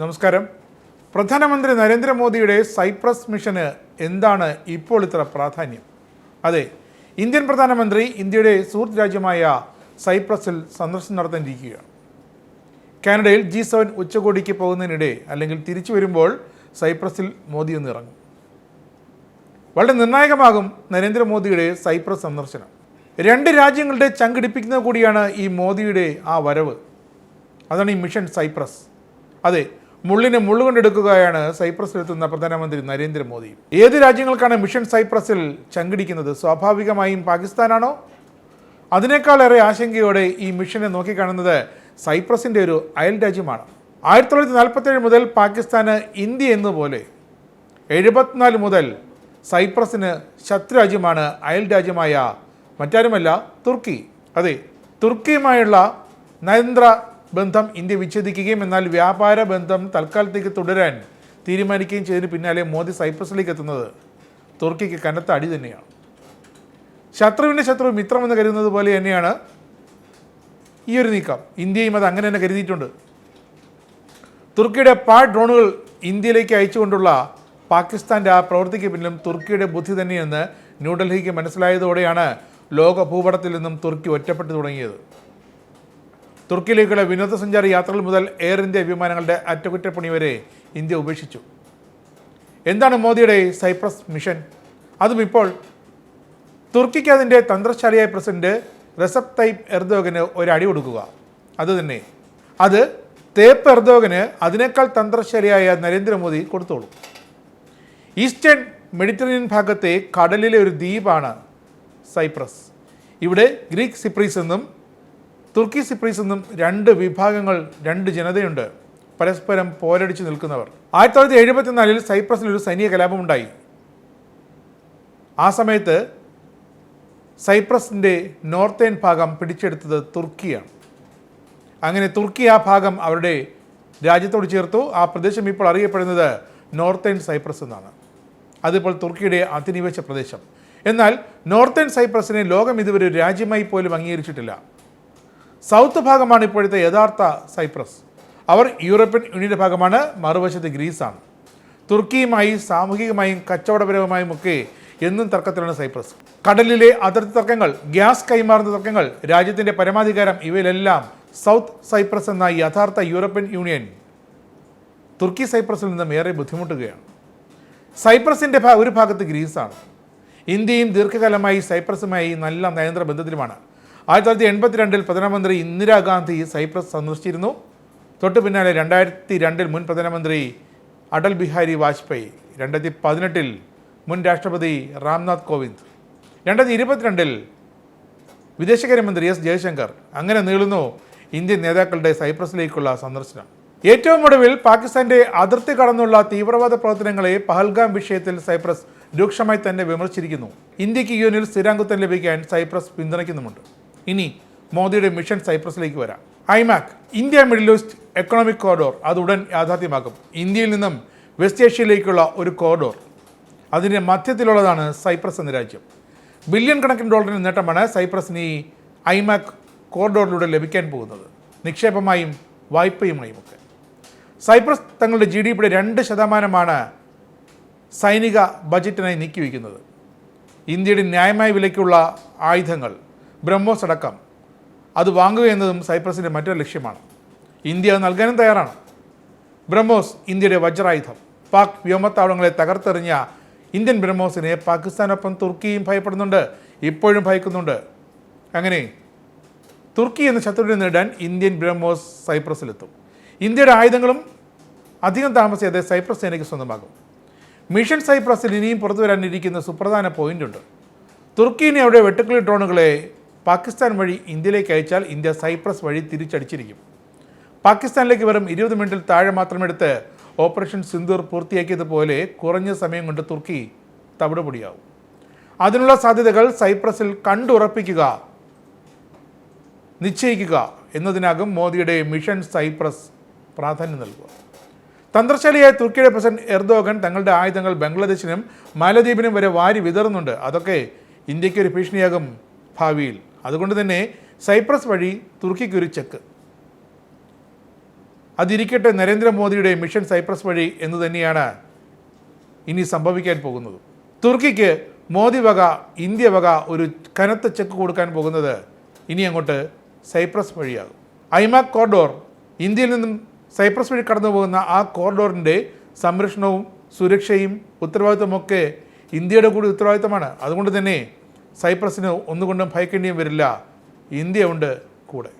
നമസ്കാരം. പ്രധാനമന്ത്രി നരേന്ദ്രമോദിയുടെ സൈപ്രസ് മിഷന് എന്താണ് ഇപ്പോൾ ഇത്ര പ്രാധാന്യം? അതെ, ഇന്ത്യൻ പ്രധാനമന്ത്രി ഇന്ത്യയുടെ സുഹൃത്ത് രാജ്യമായ സൈപ്രസിൽ സന്ദർശനം നടത്താനിരിക്കുകയാണ്. കാനഡയിൽ G7 ഉച്ചകോടിക്ക് പോകുന്നതിനിടെ അല്ലെങ്കിൽ തിരിച്ചു വരുമ്പോൾ സൈപ്രസിൽ മോദി ഒന്ന് ഇറങ്ങും. വളരെ നിർണായകമാകും നരേന്ദ്രമോദിയുടെ സൈപ്രസ് സന്ദർശനം. രണ്ട് രാജ്യങ്ങളുടെ ചങ്കിടിപ്പിക്കുന്നത് കൂടിയാണ് ഈ മോദിയുടെ ആ വരവ്. അതാണ് ഈ മിഷൻ സൈപ്രസ്. അതെ, മുള്ളിനെ മുള്ളുകൊണ്ടെടുക്കുകയാണ് സൈപ്രസിലെത്തുന്ന പ്രധാനമന്ത്രി നരേന്ദ്രമോദി. ഏത് രാജ്യങ്ങൾക്കാണ് മിഷൻ സൈപ്രസിൽ ചങ്കിടിക്കുന്നത്? സ്വാഭാവികമായും പാകിസ്ഥാനാണോ? അതിനേക്കാളേറെ ആശങ്കയോടെ ഈ മിഷനെ നോക്കിക്കാണുന്നത് സൈപ്രസിൻ്റെ ഒരു അയൽ രാജ്യമാണ്. 1947 മുതൽ പാകിസ്ഥാന് ഇന്ത്യ എന്നപോലെ 74 മുതൽ സൈപ്രസിന് ശത്രുരാജ്യമാണ് അയൽ രാജ്യമായ മറ്റാരുമല്ല തുർക്കി. അതെ, തുർക്കിയുമായുള്ള നയതന്ത്ര ബന്ധം ഇന്ത്യ വിച്ഛേദിക്കുകയും എന്നാൽ വ്യാപാര ബന്ധം തൽക്കാലത്തേക്ക് തുടരാൻ തീരുമാനിക്കുകയും ചെയ്തതിന് പിന്നാലെ മോദി സൈപ്രസിലേക്ക് എത്തുന്നത് തുർക്കിക്ക് കനത്ത അടി തന്നെയാണ്. ശത്രുവിൻ്റെ ശത്രു മിത്രമെന്ന് കരുതുന്നത് പോലെ തന്നെയാണ് ഈ ഒരു നീക്കം. ഇന്ത്യയും അത് അങ്ങനെ തന്നെ കരുതിയിട്ടുണ്ട്. തുർക്കിയുടെ ഡ്രോണുകൾ ഇന്ത്യയിലേക്ക് അയച്ചുകൊണ്ടുള്ള പാകിസ്ഥാൻ്റെ ആ പ്രവൃത്തിക്ക് പിന്നിലും തുർക്കിയുടെ ബുദ്ധി തന്നെയെന്ന് ന്യൂഡൽഹിക്ക് മനസ്സിലായതോടെയാണ് ലോക ഭൂപടത്തിൽ നിന്നും തുർക്കി ഒറ്റപ്പെട്ടു തുടങ്ങിയത്. തുർക്കിയിലേക്കുള്ള വിനോദസഞ്ചാര യാത്രകൾ മുതൽ എയർ ഇന്ത്യ വിമാനങ്ങളുടെ അറ്റകുറ്റപ്പണി വരെ ഇന്ത്യ ഉപേക്ഷിച്ചു. എന്താണ് മോദിയുടെ സൈപ്രസ് മിഷൻ? അതും ഇപ്പോൾ തുർക്കിക്ക് അതിൻ്റെ തന്ത്രശാലിയായ പ്രസിഡന്റ് റെസെപ് തയ്യിപ് എർദോഗന് ഒരു അടി കൊടുക്കുക. അത് തയ്യിപ് എർദോഗന് അതിനേക്കാൾ തന്ത്രശാലിയായ നരേന്ദ്രമോദി കൊടുത്തോളൂ. ഈസ്റ്റേൺ മെഡിറ്ററേനിയൻ ഭാഗത്തെ കടലിലെ ഒരു ദ്വീപാണ് സൈപ്രസ്. ഇവിടെ ഗ്രീക്ക് സിപ്രീസ് എന്നും തുർക്കി സിപ്രീസ് എന്നും രണ്ട് വിഭാഗങ്ങൾ, രണ്ട് ജനതയുണ്ട്, പരസ്പരം പോരടിച്ചു നിൽക്കുന്നവർ. 1974 സൈപ്രസിൽ ഒരു സൈനിക കലാപമുണ്ടായി. ആ സമയത്ത് സൈപ്രസിൻ്റെ നോർത്തേൺ ഭാഗം പിടിച്ചെടുത്തത് തുർക്കിയാണ്. അങ്ങനെ തുർക്കി ആ ഭാഗം അവരുടെ രാജ്യത്തോട് ചേർത്തു. ആ പ്രദേശം ഇപ്പോൾ അറിയപ്പെടുന്നത് നോർത്തേൺ സൈപ്രസ് എന്നാണ്. അതിപ്പോൾ തുർക്കിയുടെ അധിനിവേശ പ്രദേശം. എന്നാൽ നോർത്തേൺ സൈപ്രസിനെ ലോകം ഇതുവരെ ഒരു രാജ്യമായി പോലും അംഗീകരിച്ചിട്ടില്ല. സൗത്ത് ഭാഗമാണ് ഇപ്പോഴത്തെ യഥാർത്ഥ സൈപ്രസ്. അവർ യൂറോപ്യൻ യൂണിയൻ്റെ ഭാഗമാണ്, മറുവശത്ത് ഗ്രീസാണ്. തുർക്കിയുമായി സാമൂഹികമായും കച്ചവടപരമായും ഒക്കെ എന്നും തർക്കത്തിലാണ് സൈപ്രസ്. കടലിലെ അതിർത്തി തർക്കങ്ങൾ, ഗ്യാസ് കൈമാറുന്ന തർക്കങ്ങൾ, രാജ്യത്തിൻ്റെ പരമാധികാരം, ഇവയിലെല്ലാം സൗത്ത് സൈപ്രസ് എന്ന യഥാർത്ഥ യൂറോപ്യൻ യൂണിയൻ തുർക്കി സൈപ്രസിൽ നിന്നും ഏറെ ബുദ്ധിമുട്ടുകയാണ്. സൈപ്രസിൻ്റെ ഒരു ഭാഗത്ത് ഗ്രീസാണ്. ഇന്ത്യയും ദീർഘകാലമായി സൈപ്രസുമായി നല്ല നയതന്ത്ര ബന്ധത്തിലുമാണ്. 1982 പ്രധാനമന്ത്രി ഇന്ദിരാഗാന്ധി സൈപ്രസ് സന്ദർശിച്ചിരുന്നു. തൊട്ടു പിന്നാലെ 2002 മുൻ പ്രധാനമന്ത്രി അടൽ ബിഹാരി വാജ്പേയി, 2018 മുൻ രാഷ്ട്രപതി രാംനാഥ് കോവിന്ദ്, 2022 വിദേശകാര്യമന്ത്രി S ജയശങ്കർ. അങ്ങനെ നീളുന്നു ഇന്ത്യൻ നേതാക്കളുടെ സൈപ്രസിലേക്കുള്ള സന്ദർശനം. ഏറ്റവും ഒടുവിൽ പാകിസ്ഥാന്റെ അതിർത്തി കടന്നുള്ള തീവ്രവാദ പ്രവർത്തനങ്ങളെ പഹൽഗാം വിഷയത്തിൽ സൈപ്രസ് രൂക്ഷമായി തന്നെ വിമർശിച്ചിരിക്കുന്നു. ഇന്ത്യക്ക് യുഎനിൽ സ്ഥിരാംഗത്വം ലഭിക്കാൻ സൈപ്രസ് പിന്തുണയ്ക്കുന്നുമുണ്ട്. ഇനി മോദിയുടെ മിഷൻ സൈപ്രസിലേക്ക് വരാം. IMAC, India middle east economic corridor, അത് ഉടൻ യാഥാർത്ഥ്യമാക്കും. ഇന്ത്യയിൽ നിന്നും വെസ്റ്റ് ഏഷ്യയിലേക്കുള്ള ഒരു കോറിഡോർ, അതിൻ്റെ മധ്യത്തിലുള്ളതാണ് സൈപ്രസ് എന്ന രാജ്യം. ബില്യൺ കണക്കിന് ഡോളറിന് നേട്ടമാണ് സൈപ്രസിന് ഈ ഐമാക് കോറിഡോറിലൂടെ ലഭിക്കാൻ പോകുന്നത്, നിക്ഷേപമായും വായ്പയുമായും ഒക്കെ. സൈപ്രസ് തങ്ങളുടെ GDPയുടെ 2% സൈനിക ബജറ്റിനായി നീക്കിവെക്കുന്നത്. ഇന്ത്യയുടെ ന്യായമായ വിലയ്ക്കുള്ള ആയുധങ്ങൾ, ബ്രഹ്മോസ് അടക്കം, അത് വാങ്ങുക എന്നതും സൈപ്രസിൻ്റെ മറ്റൊരു ലക്ഷ്യമാണ്. ഇന്ത്യ അത് നൽകാനും തയ്യാറാണ്. ബ്രഹ്മോസ് ഇന്ത്യയുടെ വജ്രായുധം. പാക് വ്യോമത്താവളങ്ങളെ തകർത്തെറിഞ്ഞ ഇന്ത്യൻ ബ്രഹ്മോസിനെ പാകിസ്ഥാനൊപ്പം തുർക്കിയും ഭയപ്പെടുന്നുണ്ട്, ഇപ്പോഴും ഭയക്കുന്നുണ്ട്. അങ്ങനെ തുർക്കി എന്ന ശത്രുവിനെ നേടാൻ ഇന്ത്യൻ ബ്രഹ്മോസ് സൈപ്രസിലെത്തും. ഇന്ത്യയുടെ ആയുധങ്ങളും അധികം താമസിയാതെ സൈപ്രസ് സേനയ്ക്ക് സ്വന്തമാകും. മിഷൻ സൈപ്രസിൽ ഇനിയും പുറത്തു വരാനിരിക്കുന്ന സുപ്രധാന പോയിന്റുണ്ട്. തുർക്കിനെ അവിടെ വെട്ടുക്കിളി ഡ്രോണുകളെ പാകിസ്ഥാൻ വഴി ഇന്ത്യയിലേക്ക് അയച്ചാൽ ഇന്ത്യ സൈപ്രസ് വഴി തിരിച്ചടിച്ചിരിക്കും. പാകിസ്ഥാനിലേക്ക് വെറും 20 മിനിറ്റിൽ താഴെ മാത്രമെടുത്ത് ഓപ്പറേഷൻ സിന്ദൂർ പൂർത്തിയാക്കിയതുപോലെ കുറഞ്ഞ സമയം കൊണ്ട് തുർക്കി തവിടുപൊടിയാവും. അതിനുള്ള സാധ്യതകൾ സൈപ്രസിൽ കണ്ടുറപ്പിക്കുക, നിശ്ചയിക്കുക എന്നതിനാകും മോദിയുടെ മിഷൻ സൈപ്രസ് പ്രാധാന്യം നൽകുക. തന്ത്രശാലിയായ തുർക്കിയുടെ പ്രസിഡന്റ് എർദോഗൻ തങ്ങളുടെ ആയുധങ്ങൾ ബംഗ്ലാദേശിനും മാലദ്വീപിനും വരെ വാരി വിതറുന്നുണ്ട്. അതൊക്കെ ഇന്ത്യക്ക് ഒരു ഭീഷണിയാകും ഭാവിയിൽ. അതുകൊണ്ട് തന്നെ സൈപ്രസ് വഴി തുർക്കിക്കൊരു ചെക്ക്. അതിരിക്കട്ടെ നരേന്ദ്രമോദിയുടെ മിഷൻ സൈപ്രസ് വഴി എന്ന് തന്നെയാണ് ഇനി സംഭവിക്കാൻ പോകുന്നത്. തുർക്കിക്ക് മോദി വക ഇന്ത്യ വക ഒരു കനത്ത ചെക്ക് കൊടുക്കാൻ പോകുന്നത് ഇനി അങ്ങോട്ട് സൈപ്രസ് വഴിയാകും. ഐമാക് കോറിഡോർ, ഇന്ത്യയിൽ നിന്നും സൈപ്രസ് വഴി കടന്നു പോകുന്ന ആ കോറിഡോറിൻ്റെ സംരക്ഷണവും സുരക്ഷയും ഉത്തരവാദിത്വമൊക്കെ ഇന്ത്യയുടെ കൂടി ഉത്തരവാദിത്തമാണ്. അതുകൊണ്ട് തന്നെ സൈപ്രസിന് ഒന്നുകൊണ്ടും ഭയക്കേണ്ടിയും വരില്ല. ഇന്ത്യ ഉണ്ട് കൂടെ.